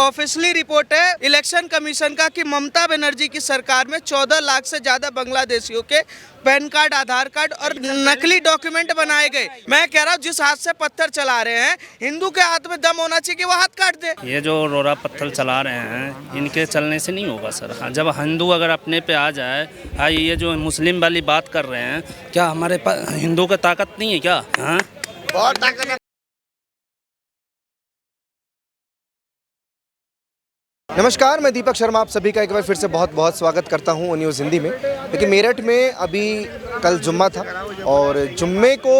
Officially report है election commission का कि ममता बनर्जी की सरकार में 14 लाख से ज्यादा बांग्लादेशियों के पैन कार्ड, आधार कार्ड और नकली डॉक्यूमेंट बनाए गए। मैं कह रहा हूँ जिस हाथ से पत्थर चला रहे हैं, हिंदू के हाथ में दम होना चाहिए कि वो हाथ काट दे। ये जो रोड़ा पत्थर चला रहे हैं, इनके चलने से नहीं होगा सर। हाँ, जब हिंदू अगर अपने पे आ जाए, हाँ, ये जो मुस्लिम वाली बात कर रहे हैं, क्या हमारे हिंदू का ताकत नहीं है क्या? हाँ, बहुत ताकत है। नमस्कार, मैं दीपक शर्मा आप सभी का एक बार फिर से बहुत बहुत स्वागत करता हूं न्यूज़ हिंदी में। लेकिन मेरठ में अभी कल जुम्मा था और जुम्मे को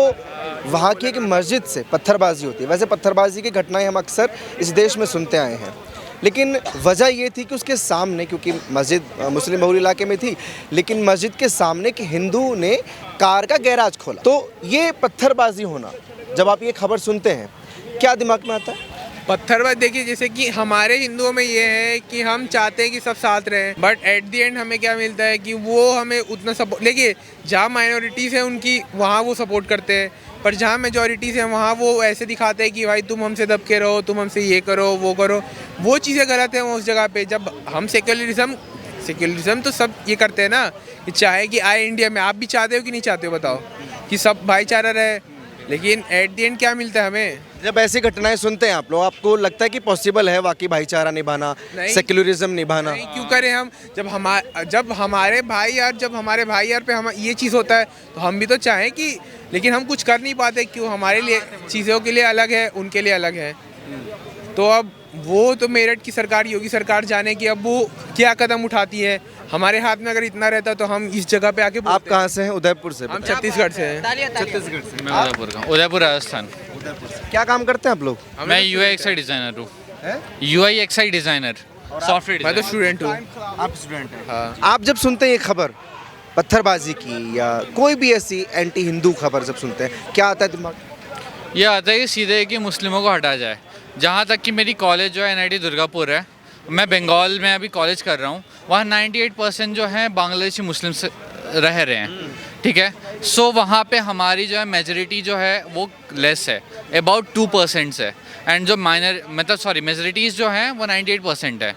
वहां की एक मस्जिद से पत्थरबाजी होती है। वैसे पत्थरबाजी की घटनाएं हम अक्सर इस देश में सुनते आए हैं, लेकिन वजह ये थी कि उसके सामने, क्योंकि मस्जिद मुस्लिम बहुल इलाके में थी, लेकिन मस्जिद के सामने एक हिंदू ने कार का गैराज खोला। तो ये पत्थरबाजी होना, जब आप ये खबर सुनते हैं, क्या दिमाग में आता है? पत्थरबाजी देखिए, जैसे कि हमारे हिंदुओं में ये है कि हम चाहते हैं कि सब साथ रहें, बट एट द एंड हमें क्या मिलता है कि वो हमें उतना सपोर्ट, देखिए जहाँ माइनॉरिटीज़ हैं उनकी वहाँ वो सपोर्ट करते हैं, पर जहाँ मेजॉरिटीज़ हैं वहाँ वो ऐसे दिखाते हैं कि भाई तुम हमसे दब के रहो, तुम हमसे ये करो वो करो। वो चीज़ें गलत हैं उस जगह पे। जब हम सेक्युलरिज्म तो सब ये करते हैं ना कि चाहे कि आए इंडिया में, आप भी चाहते हो कि नहीं चाहते हो बताओ, कि सब भाईचारा रहे, लेकिन एट द एंड क्या मिलता है हमें? जब ऐसी घटनाएं सुनते हैं आप लोग, आपको लगता है कि पॉसिबल है वाकई भाईचारा निभाना, सेक्युलरिज्म निभाना? नहीं, क्यों करें हम? जब हमारे भाई यार पे हम ये चीज़ होता है तो हम भी तो चाहें कि, लेकिन हम कुछ कर नहीं पाते। क्यों? हमारे लिए चीज़ों के लिए अलग है, उनके लिए अलग है। तो अब वो तो मेरठ की सरकार, योगी सरकार जाने की अब वो क्या कदम उठाती है। हमारे हाथ में अगर इतना रहता तो हम इस जगह पे आके। आप कहाँ से हैं? उदयपुर से? हम छत्तीसगढ़ से हैं। छत्तीसगढ़ से? मैं उदयपुर का, उदयपुर राजस्थान। क्या काम करते हैं आप लोग? मैं UIXI डिज़ाइनर हूँ। UIXI designer, software. मैं तो स्टूडेंट हूँ। आप स्टूडेंट हैं? हाँ। आप जब सुनते हैं ये खबर पत्थरबाजी की या कोई भी ऐसी एंटी हिंदू खबर जब सुनते हैं, क्या आता है दिमाग? ये आता है कि सीधे कि मुस्लिमों को हटा जाए। जहाँ तक कि मेरी कॉलेज जो है NIT दुर्गापुर है, मैं बंगाल में अभी कॉलेज कर रहा हूँ, वहाँ 98% जो है बांग्लादेशी मुस्लिम से रह रहे हैं, ठीक है। सो वहाँ पे हमारी जो है मेजॉरिटी जो है वो लेस है, अबाउट 2% है, एंड जो मेजॉरिटीज़ जो हैं वो 98% है।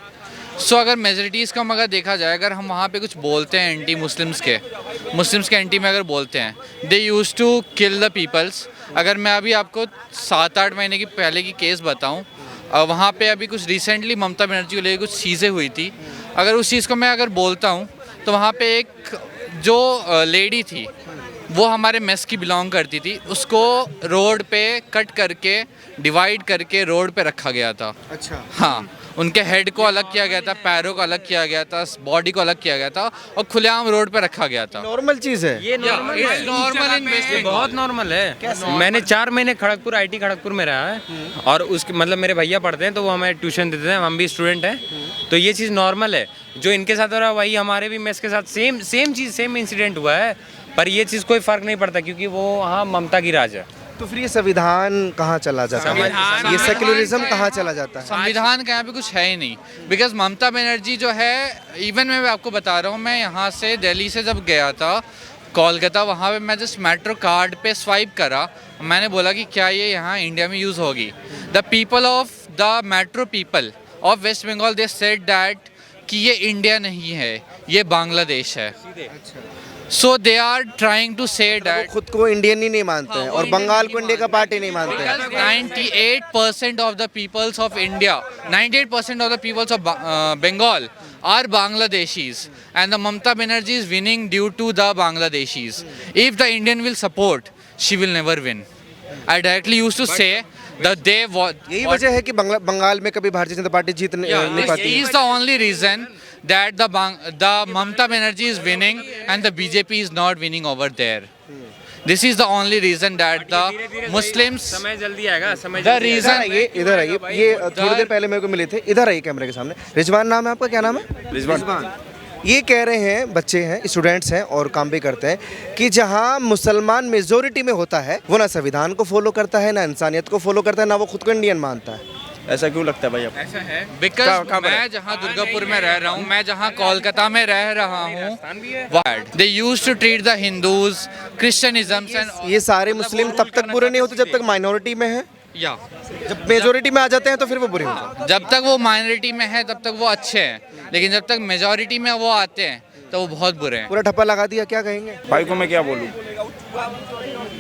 सो अगर मेजॉरिटीज़ का अगर देखा जाए, अगर हम वहाँ पे कुछ बोलते हैं एंटी मुस्लिम्स के एंटी में अगर बोलते हैं, they use to kill the peoples. अगर मैं अभी आपको 7-8 महीने की पहले की केस बताऊँ, वहाँ पे अभी कुछ रिसेंटली ममता बनर्जी को लेकर कुछ चीज़ें हुई थी। अगर उस चीज़ को मैं अगर बोलता हूँ तो वहाँ पे एक जो लेडी थी वो हमारे मेस की बिलोंग करती थी, उसको रोड पे कट करके, डिवाइड करके रोड पे रखा गया था। अच्छा। हाँ, उनके हेड को अलग किया गया था, पैरों को अलग किया गया था, बॉडी को अलग किया गया था और खुलेआम रोड पे रखा गया था। नॉर्मल चीज़ है ये नॉर्मल इन वेस्ट, बहुत नॉर्मल है। मैंने 4 महीने खड़गपुर IIT खड़गपुर में रहा है और उसके मतलब मेरे भैया पढ़ते हैं तो वो हमें ट्यूशन देते हैं, हम भी स्टूडेंट हैं, तो ये चीज़ नॉर्मल है। जो इनके साथ हो रहा है वही हमारे भी मेस के साथ सेम इंसिडेंट हुआ है, पर ये चीज़ कोई फ़र्क नहीं पड़ता क्योंकि वो वहाँ ममता की राज है। तो फिर ये संविधान कहाँ चला जाता है? ये सेक्युलरिज्म कहाँ चला जाता है? संविधान का यहाँ पे कुछ है ही नहीं, बिकॉज ममता बनर्जी जो है, इवन मैं आपको बता रहा हूँ, मैं यहाँ से दिल्ली से जब गया था कोलकाता, वहाँ पे मैं जस्ट मेट्रो कार्ड पे स्वाइप करा, मैंने बोला कि क्या ये यहाँ इंडिया में यूज़ होगी। The people of the metro people of waste Bengal, they said that कि ये इंडिया नहीं है, ये बांग्लादेश है। So they are trying to say that खुद को इंडियन ही नहीं मानते हैं और बंगाल को इंडिया का पार्ट ही नहीं मानते हैं। 98% of the peoples of India, 98% of the peoples of Bengal are Bangladeshis, and the Mamata Banerjee is winning due to the Bangladeshis. If the Indian will support, she will never win. I directly used to say that they यही वजह है कि बंगाल में कभी Bharatiya Janata party जीत नहीं पाती। This is the only reason that the Mamata Banerjee is winning and the BJP is not winning over there. This is the only reason that the Muslims. समय जल्दी आएगा, समय The reason ये इधर आइए, ये थोड़ी देर पहले मेरे को मिले थे, इधर आइए कैमरे के सामने। रिजवान नाम है आपका? क्या नाम है? रिजवान। ये कह रहे हैं, बच्चे हैं, स्टूडेंट्स हैं और काम भी करते हैं, कि जहाँ मुसलमान मेजोरिटी में होता है वो ना संविधान को फॉलो करता है, ना इंसानियत को फॉलो करता है, ना वो खुद को इंडियन मानता है। ऐसा क्यों लगता है भाई आपको? ऐसा है बिकॉज मैं जहाँ दुर्गापुर में रह रहा हूँ, मैं जहाँ कोलकाता में रह रहा हूँ, they used to treat the Hindus, क्रिश्चियनिज्म एंड ये सारे मुस्लिम तब तक बुरे नहीं होते जब तक माइनॉरिटी में है। या जब मेजोरिटी में आ जाते हैं तो फिर वो बुरे हो जाते जब तक वो माइनॉरिटी में है तब तक वो अच्छे हैं, लेकिन जब तक मेजॉरिटी में वो आते हैं तो वो बहुत बुरे हैं हैं। पूरा ठप्पा लगा दिया, क्या कहेंगे? भाई को मैं क्या बोलूँ।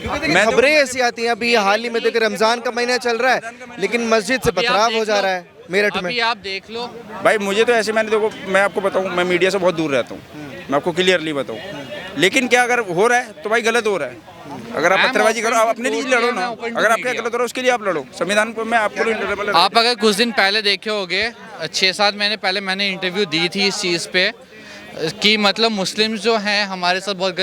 क्योंकि खबरें ऐसी आती हैं, अभी हाल ही में देखिए रमजान का महीना चल रहा है लेकिन मस्जिद से अभी आप पथराव देख हो जा लो, रहा है मेरठ में। अभी आप देख लो। भाई मुझे तो ऐसे, मैंने देखो, मैं आपको बताऊँ, मैं मीडिया से बहुत दूर रहता हूँ, मैं आपको क्लियरली बताऊँ, लेकिन क्या अगर हो रहा है तो भाई गलत हो रहा है। अगर आप I'm पत्थरबाजी करो, आप open अपने लिए to लड़ो media, ना। मैं open to अगर आपका media। गलत हो रहा है उसके लिए आप लड़ो, संविधान को मैं आपको नहीं। आप अगर कुछ दिन पहले देखे होंगे, 6-7 महीने पहले मैंने इंटरव्यू दी थी इस चीज़ पे कि मतलब मुस्लिम्स जो हैं हमारे साथ बहुत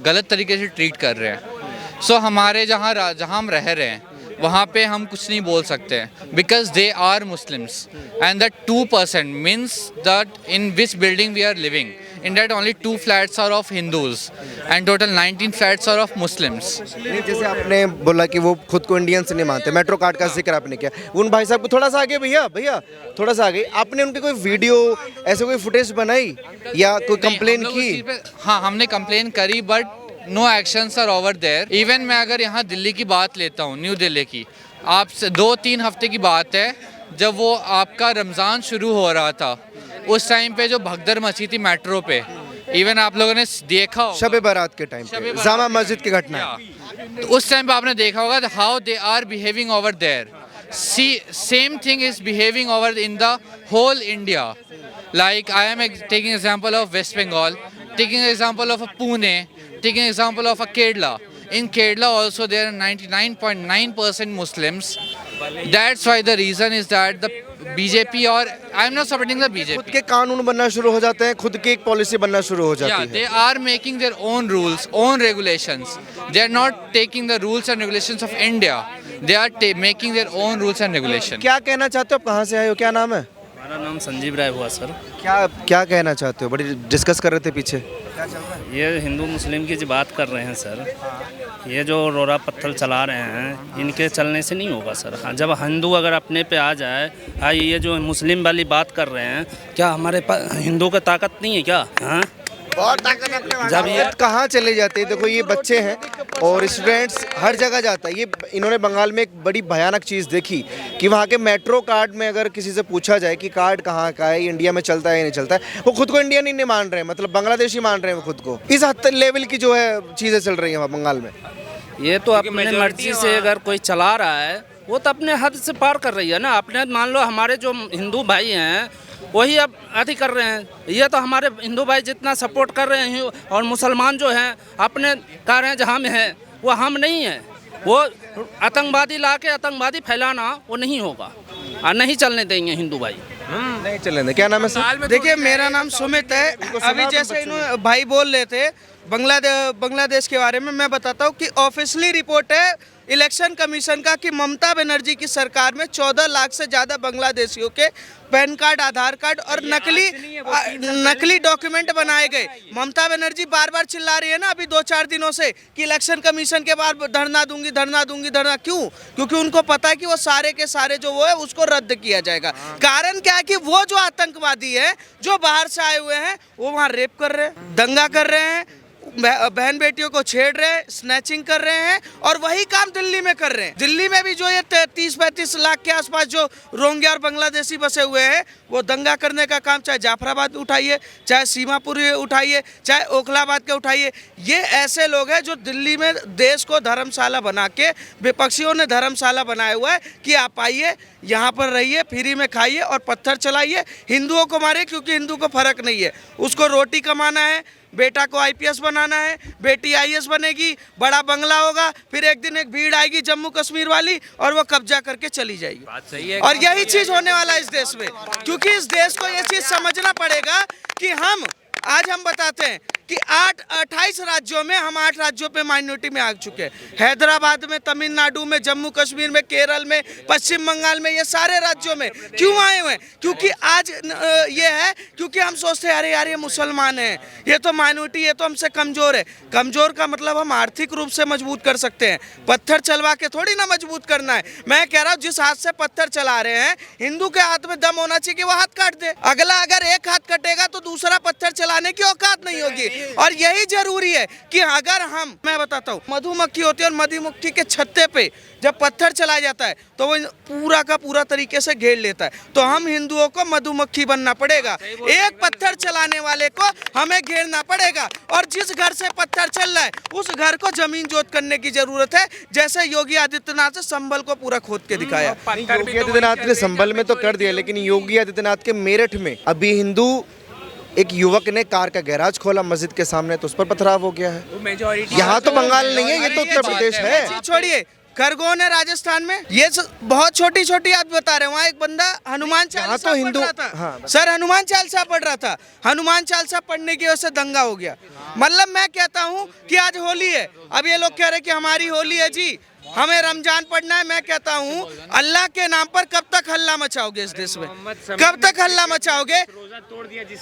गलत तरीके से ट्रीट कर रहे हैं। सो हमारे जहाँ हम रह रहे हैं वहाँ पे हम कुछ नहीं बोल सकते because they are Muslims and that 2% means that in which building we are living in that only 2 flats are of Hindus and total 19 flats are of Muslims. जैसे आपने बोला कि वो खुद को इंडियंस नहीं मानते, मेट्रो कार्ड का जिक्र आपने किया, उन भाई साहब को थोड़ा सा आगे, भैया थोड़ा सा आगे, आपने उनकी कोई वीडियो ऐसे कोई फुटेज बनाई या कोई कंप्लेन की? हाँ, हमने कंप्लेन करी but no actions are over there. Even मैं अगर यहाँ दिल्ली की बात लेता हूँ, न्यू दिल्ली की, आपसे 2-3 हफ्ते की बात है, जब वो आपका रमज़ान शुरू हो रहा था उस टाइम पे जो भगदड़ मची थी मेट्रो पे, इवन आप लोगों ने देखा होगा शब बारात के टाइम पे जामा मस्जिद की घटना है। तो उस टाइम पे आपने देखा होगा how they are behaving over there. Same thing is behaving over in the whole India. Like I am taking example of waste Bengal, taking example of Pune, taking example of Kerala. In Kerala also there are 99.9% Muslims. That's why the reason is that the BJP, or I'm not supporting the खुद BJP. के कानून बनना शुरू हो जाते हैं, खुद की एक पॉलिसी बनना शुरू हो Yeah, जाती है। they are making their own rules, own regulations. They are not taking the rules and regulations of India. They are making their own rules and regulations. क्या कहना चाहते हो आप? कहाँ से आए हो, क्या नाम है? हमारा नाम संजीव राय हुआ सर। क्या कहना चाहते हो? बड़ी डिस्कस कर रहे थे पीछे। ये हिंदू मुस्लिम की जो बात कर रहे हैं सर, ये जो रोड़ा पत्थर चला रहे हैं इनके चलने से नहीं होगा सर। हाँ, जब हिंदू अगर अपने पे आ जाए, हाँ ये जो मुस्लिम वाली बात कर रहे हैं, क्या हमारे हिंदू का ताकत नहीं है क्या? हाँ, जब ये कहाँ चले जाते हैं, देखो ये बच्चे हैं और स्टूडेंट्स हर जगह जाता है। ये इन्होंने बंगाल में एक बड़ी भयानक चीज़ देखी कि वहाँ के मेट्रो कार्ड में अगर किसी से पूछा जाए कि कार्ड कहाँ का है, इंडिया में चलता है या नहीं चलता है, वो खुद को इंडियन ही नहीं मान रहे हैं, मतलब बांग्लादेशी मान रहे हैं वो खुद को। इस हद तक लेवल की जो है चीज़ें चल रही हैं वहाँ बंगाल में। ये तो अपने मर्जी से अगर कोई चला रहा है वो तो अपने हद से पार कर रही है ना। अपने मान लो हमारे जो हिंदू भाई हैं वही अब अति कर रहे हैं। ये तो हमारे हिंदू भाई जितना सपोर्ट कर रहे हैं और मुसलमान जो हैं अपने कह रहे हैं जहाँ में हैं वो हम नहीं हैं। वो आतंकवादी ला के आतंकवादी फैलाना वो नहीं होगा और नहीं चलने देंगे हिंदू भाई। नहीं चलने दें। क्या नाम है सर? देखिए मेरा नाम सुमित है। अभी जैसे इन्होंने भाई बोल रहे थे बांग्लादेश के बारे में, मैं बताता हूँ कि ऑफिशियली रिपोर्ट है इलेक्शन कमीशन का कि ममता बनर्जी की सरकार में 14 लाख से ज़्यादा बांग्लादेशियों के पैन कार्ड, आधार कार्ड और नकली डॉक्यूमेंट बनाए गए। ममता बनर्जी बार बार चिल्ला रही है ना अभी 2-4 दिनों से कि इलेक्शन कमीशन के बाद धरना दूंगी। क्यों? क्योंकि उनको पता है कि वो सारे के सारे जो वो है उसको रद्द किया जाएगा। कारण क्या है कि वो जो आतंकवादी है जो बाहर से आए हुए हैं वो वहाँ रेप कर रहे हैं, दंगा कर रहे हैं, बहन बेटियों को छेड़ रहे हैं, स्नैचिंग कर रहे हैं और वही काम दिल्ली में कर रहे हैं। दिल्ली में भी जो ये 30-35 लाख के आसपास जो रोहिंग्या और बांग्लादेशी बसे हुए हैं वो दंगा करने का काम, चाहे जाफराबाद उठाइए, चाहे सीमापुर उठाइए, चाहे ओखलाबाद के उठाइए, ये ऐसे लोग हैं जो दिल्ली में देश को धर्मशाला बना के, विपक्षियों ने धर्मशाला बनाया हुआ है कि आप आइए यहाँ पर रहिए, फ्री में खाइए और पत्थर चलाइए, हिंदुओं को मारे क्योंकि हिंदू को फर्क नहीं है। उसको रोटी कमाना है, बेटा को आईपीएस बनाना है, बेटी आईएएस बनेगी, बड़ा बंगला होगा, फिर एक दिन एक भीड़ आएगी जम्मू कश्मीर वाली और वो कब्जा करके चली जाएगी। बात सही है। और यही चीज होने वाला है इस देश में, क्योंकि इस देश को ये चीज समझना पड़ेगा कि हम बताते हैं कि 28 राज्यों में हम 8 राज्यों पे माइनॉरिटी में आ चुके हैं। हैदराबाद में, तमिलनाडु में, जम्मू कश्मीर में, केरल में, पश्चिम बंगाल में, ये सारे राज्यों में क्यों आए हुए हैं? क्योंकि आज ये है क्योंकि हम सोचते हैं अरे यार ये मुसलमान हैं, ये तो माइनॉरिटी, ये तो हमसे कमज़ोर है। कमज़ोर का मतलब हम आर्थिक रूप से मजबूत कर सकते हैं, पत्थर चलवा के थोड़ी ना मजबूत करना है। मैं कह रहा हूँ जिस हाथ से पत्थर चला रहे हैं, हिंदू के हाथ में दम होना चाहिए कि वो हाथ काट दे। अगला अगर एक हाथ कटेगा तो दूसरा पत्थर चलाने की औकात नहीं होगी। और यही जरूरी है कि अगर मैं बताता हूँ, मधुमक्खी होती है और मधुमक्खी के छत्ते पे जब पत्थर चला जाता है तो वो पूरा का पूरा तरीके से घेर लेता है। तो हम हिंदुओं को मधुमक्खी बनना पड़ेगा, एक पत्थर चलाने वाले को हमें घेरना पड़ेगा, और जिस घर से पत्थर चल रहा है उस घर को जमीन जोत करने की जरूरत है, जैसे योगी आदित्यनाथ ने संभल को पूरा खोद के दिखाया। योगी आदित्यनाथ ने संभल में तो कर दिया, लेकिन योगी आदित्यनाथ के मेरठ में अभी हिंदू एक युवक ने कार का गैराज खोला मस्जिद के सामने, तो उस पर पथराव हो गया है। यहाँ तो बंगाल नहीं है, ये तो उत्तर प्रदेश है। छोड़िए, खरगोन है राजस्थान में, ये बहुत छोटी छोटी आप बता रहे हैं। वहाँ एक बंदा हनुमान चालीसा तो हिंदू पढ़ रहा था, सर हनुमान चालीसा पढ़ रहा था, हनुमान चालीसा पढ़ने की वजह से दंगा हो गया। मतलब मैं कहता हूँ कि आज होली है, अब ये लोग कह रहे हैं कि हमारी होली है जी, हमें रमजान पढ़ना है। मैं कहता हूँ अल्लाह के नाम पर कब तक हल्ला मचाओगे इस देश में, कब तक हल्ला मचाओगे?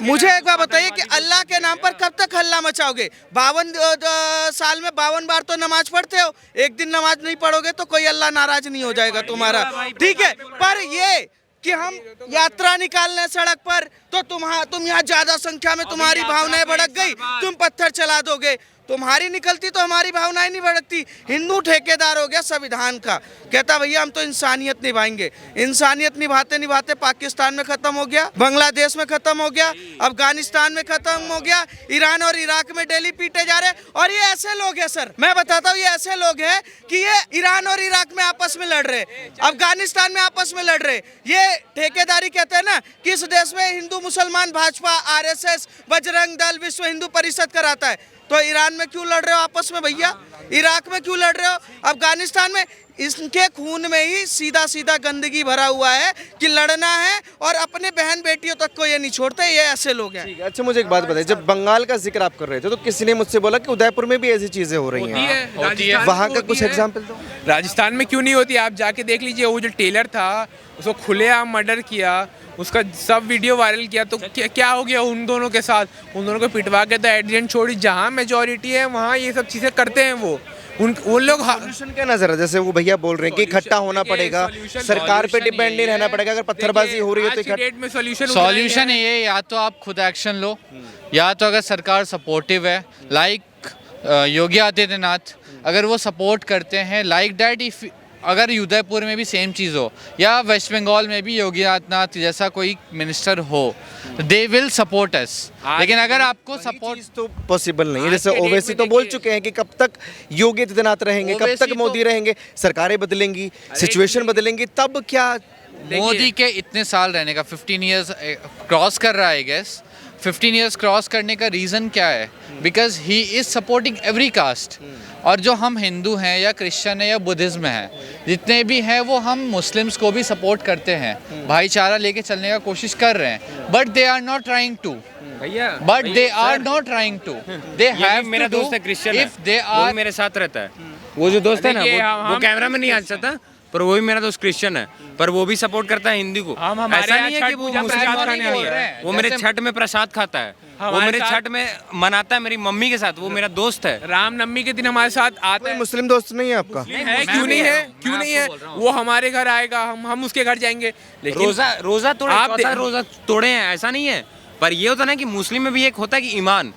मुझे एक बार बताइए कि अल्लाह के नाम पर कब तक हल्ला मचाओगे? 52 साल में 52 बार तो नमाज पढ़ते हो, एक दिन नमाज नहीं पढ़ोगे तो कोई अल्लाह नाराज नहीं हो जाएगा तुम्हारा, ठीक है। पर ये कि हम यात्रा निकालने सड़क पर तो तुम यहाँ ज्यादा संख्या में तुम्हारी भावनाएं भड़क गई, तुम पत्थर चला दोगे, तुम्हारी निकलती तो हमारी भावनाएं नहीं भड़कती। हिंदू ठेकेदार हो गया संविधान का, कहता भैया हम तो इंसानियत निभाएंगे। इंसानियत निभाते निभाते पाकिस्तान में खत्म हो गया, बांग्लादेश में खत्म हो गया, अफगानिस्तान में खत्म हो गया, ईरान और इराक में डेली पीटे जा रहे। और ये ऐसे लोग हैं सर, मैं बताता हूँ, ये ऐसे लोग हैं कि ये ईरान और इराक में आपस में लड़ रहे, अफगानिस्तान में आपस में लड़ रहे। ये ठेकेदारी कहते हैं ना कि इस देश में हिंदू मुसलमान भाजपा RSS बजरंग दल विश्व हिंदू परिषद कराता है, तो ईरान में क्यों लड़ रहे हो आपस में भैया? इराक में क्यों लड़ रहे हो? अफगानिस्तान में? इनके खून में ही सीधा सीधा गंदगी भरा हुआ है कि लड़ना है, और अपने बहन बेटियों तक को ये नहीं छोड़ते। ये ऐसे लोग हैं। अच्छा मुझे एक बात बताइए, जब बंगाल का जिक्र आप कर रहे थे तो किसी ने मुझसे बोला कि उदयपुर में भी ऐसी चीजें हो रही हैं, वहाँ का कुछ एग्जाम्पल दो। राजस्थान में क्यों नहीं होती? आप जाके देख लीजिए, वो जो टेलर था उसको खुलेआम मर्डर किया, उसका सब वीडियो वायरल किया, तो क्या हो गया उन दोनों के साथ? उन दोनों को पिटवा के तो एडियंट छोड़ी, जहाँ मेजोरिटी है वहाँ ये सब चीज़ें करते हैं वो लोग। सोल्यूशन क्या नजर है? जैसे वो भैया बोल रहे हैं कि इकट्ठा होना पड़ेगा, सरकार पे डिपेंड नहीं रहना पड़ेगा, अगर पत्थरबाजी हो रही है तो डेट में सॉल्यूशन ये, या तो आप खुद एक्शन लो, या तो अगर सरकार सपोर्टिव है लाइक योगी आदित्यनाथ, अगर वो सपोर्ट करते हैं लाइक डैट, इफ अगर उदयपुर में भी सेम चीज़ हो या वेस्ट बंगाल में भी योगी आदित्यनाथ जैसा कोई मिनिस्टर हो, दे विल सपोर्ट अस। लेकिन अगर आपको सपोर्ट तो पॉसिबल नहीं है। जैसे ओवैसी तो बोल चुके हैं कि कब तक योगी आदित्यनाथ रहेंगे, कब तक मोदी रहेंगे, सरकारें बदलेंगी, सिचुएशन बदलेंगी, तब क्या? मोदी के इतने साल रहने का 15 ईयर्स क्रॉस कर रहा है, आई गेस 15 ईयर्स क्रॉस करने का रीज़न क्या है? Because he is supporting every caste. और जो हम हिंदू हैं या क्रिश्चियन है या बुद्धिज़्म है, जितने भी हैं वो हम मुस्लिम्स को भी सपोर्ट करते हैं, भाईचारा लेके चलने का कोशिश कर रहे हैं, but they are not trying to, but they are not trying to, they have मेरा टू दोस्त है क्रिश्चियन, इफ दे आर मेरे साथ रहता है। वो जो दोस्त है ना, वो कैमरा में नहीं आ सकता, पर वो भी मेरा दोस्त क्रिश्चियन है, पर वो भी सपोर्ट करता है हिंदू को। ऐसा नहीं है कि वो मुस्लिम खाने वाली है, वो मेरे छठ में प्रसाद खाता है, वो मेरे छठ में मनाता है मेरी मम्मी के साथ, वो मेरा दोस्त है। रामनवमी के दिन हमारे साथ आता है। मुस्लिम दोस्त नहीं है आपका? है, क्यों नहीं है? क्यों नहीं है? वो हमारे घर आएगा, हम उसके घर जाएंगे। लेकिन रोजा तोड़े, चौथा रोजा तोड़े हैं, ऐसा नहीं है। पर ये होता है ना कि मुस्लिम में भी एक होता है कि ईमान,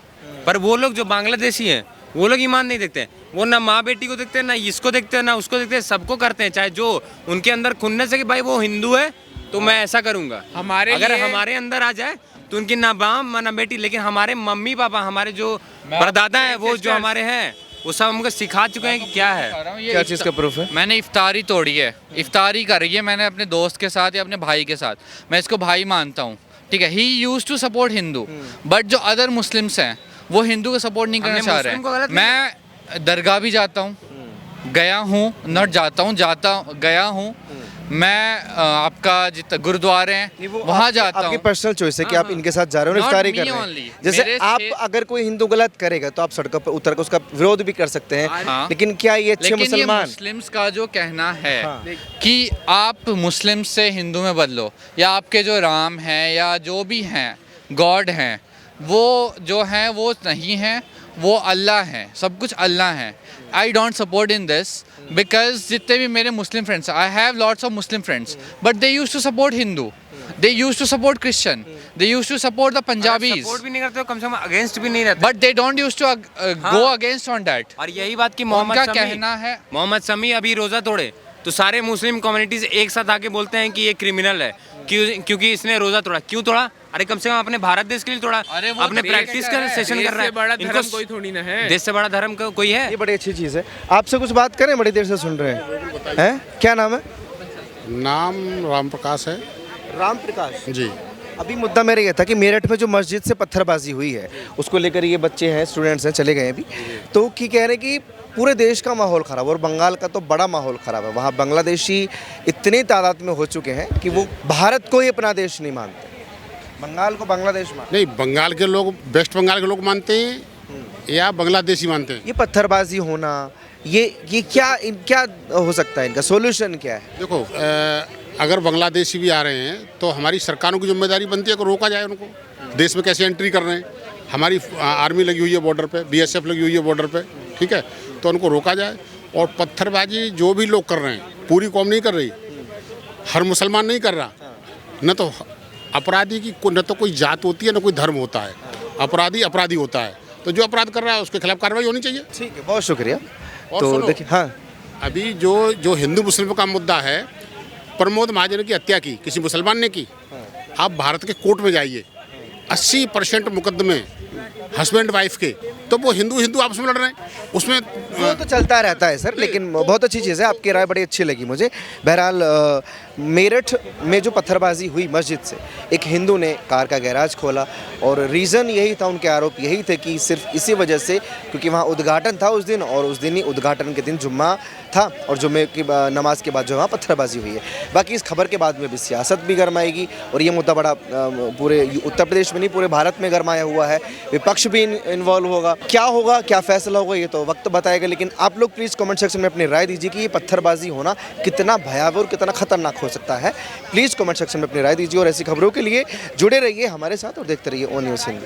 पर वो लोग जो बांग्लादेशी हैं वो लोग ईमान नहीं देखते, वो ना माँ बेटी को देखते हैं, ना इसको देखते हैं, ना उसको देखते हैं, सबको करते हैं, चाहे जो उनके अंदर खुन्नस है कि भाई वो हिंदू है तो मैं ऐसा करूँगा। अगर हमारे अंदर आ जाए तो उनकी ना बाप ना बेटी, लेकिन हमारे मम्मी पापा, हमारे जो परदादा है, वो जो हमारे हैं, वो सब हमको सिखा चुके हैं कि क्या है। क्या चीज़ का प्रूफ है? मैंने इफ्तारी तोड़ी है, इफ्तारी करी है मैंने अपने दोस्त के साथ या अपने भाई के साथ, मैं इसको भाई मानता हूँ, ठीक है। He used to support Hindu, but जो अदर मुस्लिम्स हैं वो हिंदू को सपोर्ट नहीं करना चाह रहे हैं। मैं दरगाह भी जाता हूँ, गया हूँ, नॉट जाता हूँ, गया हूँ मैं, आपका जितना गुरुद्वारे हैं वहाँ जाता हूँ। आपकी पर्सनल चॉइस है कि आप इनके साथ जा रहे हो, इफ्तारी कर रहे हैं। जैसे आप अगर कोई हिंदू गलत करेगा तो आप सड़कों पर उतर कर उसका विरोध भी कर सकते हैं, लेकिन क्या ये अच्छे मुसलमान? मुस्लिम्स का जो कहना है कि आप मुस्लिम से हिंदू में बदलो, या आपके जो राम हैं या जो भी हैं गॉड हैं, वो जो हैं वो नहीं हैं, वो अल्लाह हैं, सब कुछ अल्लाह हैं। I don't support in this because जितने भी मेरे Muslim friends, I have lots of Muslim friends, but they use to support Hindu, they used to support Christian, they used to support the Punjabis, support भी नहीं करते तो कम से कम against भी नहीं रहते। but they don't used to go against on that. और यही बात कि मोहम्मद उनका शमी, कहना है, मोहम्मद शमी अभी रोजा तोड़े तो सारे मुस्लिम कम्युनिटीज एक साथ आके बोलते हैं कि ये क्रिमिनल है, क्योंकि इसने रोजा तोड़ा। क्यों तोड़ा? अरे कम से कम अपने भारत देश के लिए तोड़ा, अरे वो अपने तो प्रैक्टिस का सेशन कर रहा है। बड़ा इनको धर्म कोई थोड़ी ना है। देश से बड़ा धर्म कोई है? ये बड़ी अच्छी चीज़ है। आपसे कुछ बात करें, बड़ी देर से सुन रहे हैं। क्या नाम है? नाम राम प्रकाश है राम प्रकाश जी। अभी मुद्दा मेरा ये था कि मेरठ में जो मस्जिद से पत्थरबाजी हुई है उसको लेकर ये बच्चे हैं, स्टूडेंट्स हैं, चले गए अभी, तो कि कह रहे हैं कि पूरे देश का माहौल ख़राब है और बंगाल का तो बड़ा माहौल ख़राब है। वहाँ बांग्लादेशी इतनी तादाद में हो चुके हैं कि वो भारत को ही अपना देश नहीं मानते, बंगाल को बांग्लादेश मानते। नहीं, बंगाल के लोग, वेस्ट बंगाल के लोग मानते हैं या बांग्लादेशी मानते हैं? ये पत्थरबाजी होना, ये क्या हो सकता है? इनका सोल्यूशन क्या है? देखो, अगर बांग्लादेशी भी आ रहे हैं तो हमारी सरकारों की जिम्मेदारी बनती है कि रोका जाए उनको। देश में कैसे एंट्री कर रहे हैं, हमारी आर्मी लगी हुई है बॉर्डर पे, बीएसएफ लगी हुई है बॉर्डर पे, ठीक है, तो उनको रोका जाए। और पत्थरबाजी जो भी लोग कर रहे हैं, पूरी कौम नहीं कर रही, हर मुसलमान नहीं कर रहा। न तो अपराधी की न तो कोई जात होती है, न कोई धर्म होता है, अपराधी होता है। तो जो अपराध कर रहा है उसके खिलाफ कार्रवाई होनी चाहिए। ठीक है, बहुत शुक्रिया। और तो सुनो, देखिए, हाँ, अभी जो हिंदू मुस्लिम का मुद्दा है, प्रमोद महाजन की हत्या की किसी मुसलमान ने की। आप भारत के कोर्ट में जाइए, 80% मुकदमे हस्बैंड वाइफ के, तो वो हिंदू आपस में लड़ रहे हैं, उसमें वो तो चलता रहता है सर, लेकिन बहुत अच्छी चीज़ है, आपकी राय बड़ी अच्छी लगी मुझे। बहरहाल मेरठ में जो पत्थरबाजी हुई मस्जिद से, एक हिंदू ने कार का गैराज खोला और रीज़न यही था, उनके आरोप यही थे कि सिर्फ इसी वजह से, क्योंकि वहाँ उद्घाटन था उस दिन और उस दिन ही उद्घाटन के दिन जुम्मा था और जुम्मे की नमाज के बाद जो वहाँ पत्थरबाजी हुई है। बाकी इस खबर के बाद में भी सियासत भी गरमाएगी और ये मुद्दा बड़ा पूरे उत्तर प्रदेश में नहीं पूरे भारत में गरमाया हुआ है। विपक्ष भी इन्वॉल्व होगा, क्या होगा, क्या फैसला होगा, ये तो वक्त बताएगा। लेकिन आप लोग प्लीज़ कमेंट सेक्शन में अपनी राय दीजिए कि ये पत्थरबाजी होना कितना भयावह और कितना खतरनाक हो सकता है। प्लीज़ कमेंट सेक्शन में अपनी राय दीजिए और ऐसी खबरों के लिए जुड़े रहिए हमारे साथ और देखते रहिए ओ न्यूज़ हिंदी।